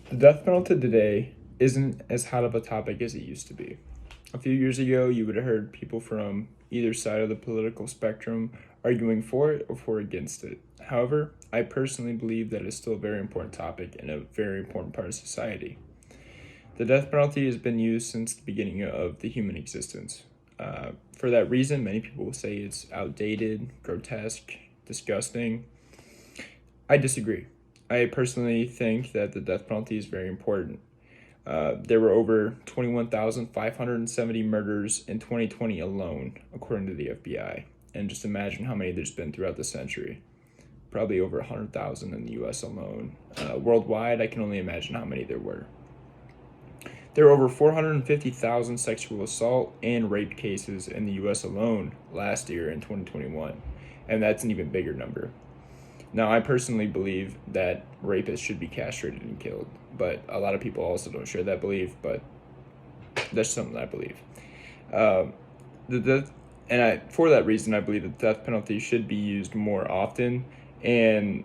The death penalty today isn't as hot of a topic as it used to be. A few years ago, you would have heard people from either side of the political spectrum arguing for it or for against it. However, I personally believe that it's still a very important topic and a very important part of society. The death penalty has been used since the beginning of the human existence. For that reason, many people will say it's outdated, grotesque, disgusting. I disagree. I personally think that the death penalty is very important. There were over 21,570 murders in 2020 alone, according to the FBI. And just imagine how many there's been throughout the century. Probably over 100,000 in the US alone. Worldwide, I can only imagine how many there were. There were over 450,000 sexual assault and rape cases in the US alone last year in 2021. And that's an even bigger number. Now, I personally believe that rapists should be castrated and killed, but a lot of people also don't share that belief, but that's something I believe. Uh, the death, for that reason, I believe the death penalty should be used more often, and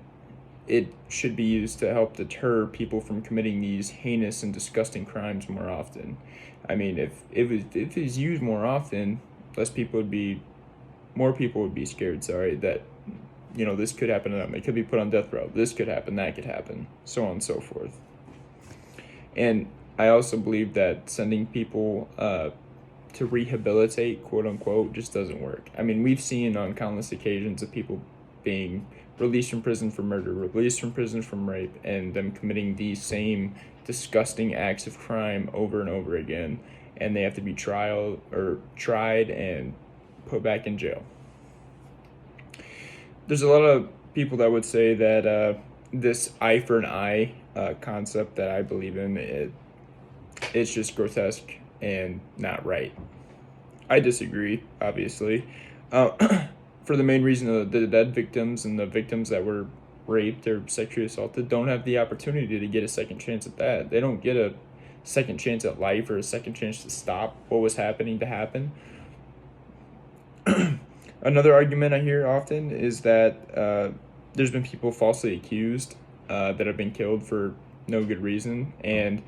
it should be used to help deter people from committing these heinous and disgusting crimes more often. I mean, if it's used more often, more people would be scared. Sorry, that this could happen to them. It could be put on death row. This could happen. That could happen. So on and so forth. And I also believe that sending people to rehabilitate, quote unquote, just doesn't work. I mean, we've seen on countless occasions of people being released from prison for murder, released from prison from rape, and them committing these same disgusting acts of crime over and over again. And they have to be tried and put back in jail. There's a lot of people that would say that this eye for an eye concept that I believe in, it's just grotesque and not right. I disagree, obviously, for the main reason that the dead victims and the victims that were raped or sexually assaulted don't have the opportunity to get a second chance at that. They don't get a second chance at life or a second chance to stop what was happening to happen. Another argument I hear often is that there's been people falsely accused that have been killed for no good reason. And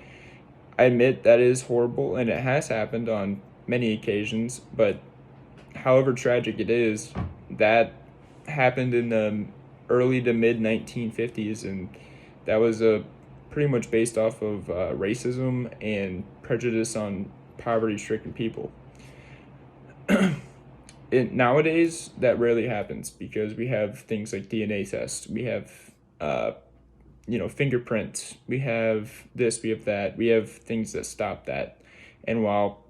I admit that is horrible and it has happened on many occasions. But however tragic it is, that happened in the early to mid 1950s. And that was pretty much based off of racism and prejudice on poverty stricken people. Nowadays, that rarely happens because we have things like DNA tests. We have, fingerprints. We have this. We have that. We have things that stop that. And while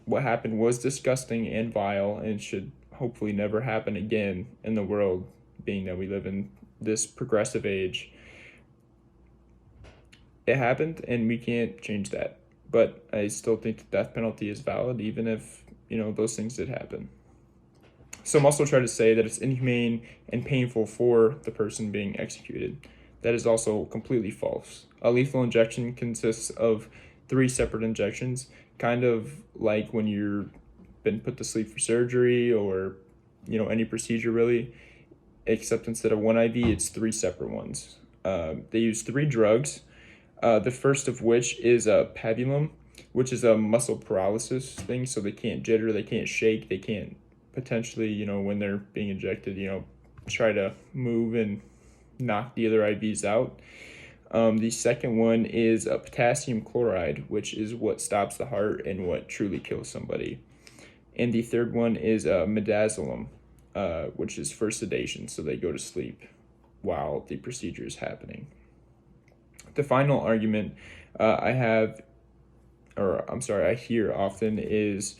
what happened was disgusting and vile and should hopefully never happen again in the world, being that we live in this progressive age, it happened and we can't change that. But I still think the death penalty is valid, even if, those things did happen. Some also try to say that it's inhumane and painful for the person being executed. That is also completely false. A lethal injection consists of 3 separate injections, kind of like when you're been put to sleep for surgery or any procedure really, except instead of one IV, it's 3 separate ones. They use 3 drugs. The first of which is pabulum, which is a muscle paralysis thing, so they can't jitter, they can't shake, they can't potentially, when they're being injected, try to move and knock the other IVs out. The second one is potassium chloride, which is what stops the heart and what truly kills somebody. And the third one is midazolam, which is for sedation, so they go to sleep while the procedure is happening. The final argument I hear often is,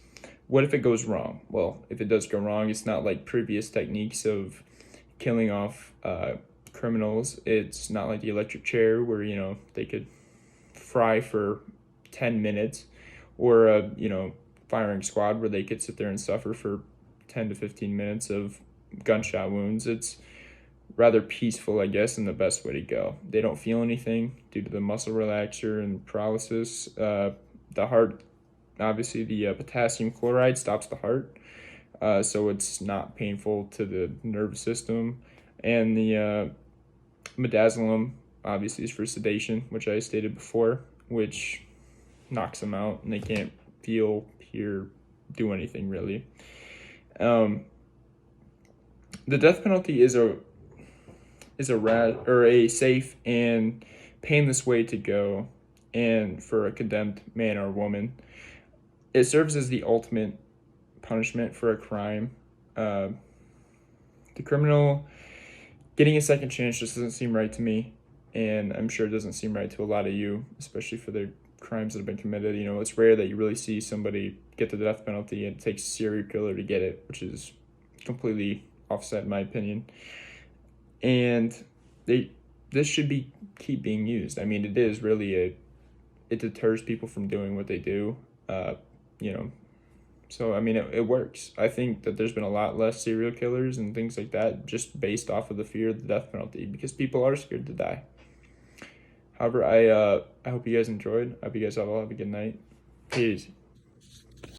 what if it goes wrong? Well, if it does go wrong, it's not like previous techniques of killing off criminals. It's not like the electric chair where, they could fry for 10 minutes or firing squad where they could sit there and suffer for 10 to 15 minutes of gunshot wounds. It's rather peaceful, I guess, and the best way to go. They don't feel anything due to the muscle relaxer and paralysis. The heart, obviously, the potassium chloride stops the heart, so it's not painful to the nervous system. And the midazolam obviously is for sedation, which I stated before, which knocks them out and they can't feel, hear, do anything really. The death penalty is a safe and painless way to go, and for a condemned man or woman, it serves as the ultimate punishment for a crime. The criminal getting a second chance just doesn't seem right to me, and I'm sure it doesn't seem right to a lot of you, especially for the crimes that have been committed. You know, it's rare that you really see somebody get the death penalty, and it takes a serial killer to get it, which is completely offset in my opinion. And this should keep being used. I mean, it is really it deters people from doing what they do. So I mean, it works. I think that there's been a lot less serial killers and things like that just based off of the fear of the death penalty, because people are scared to die. However, I hope you guys enjoyed. I hope you guys all have a good night. Peace.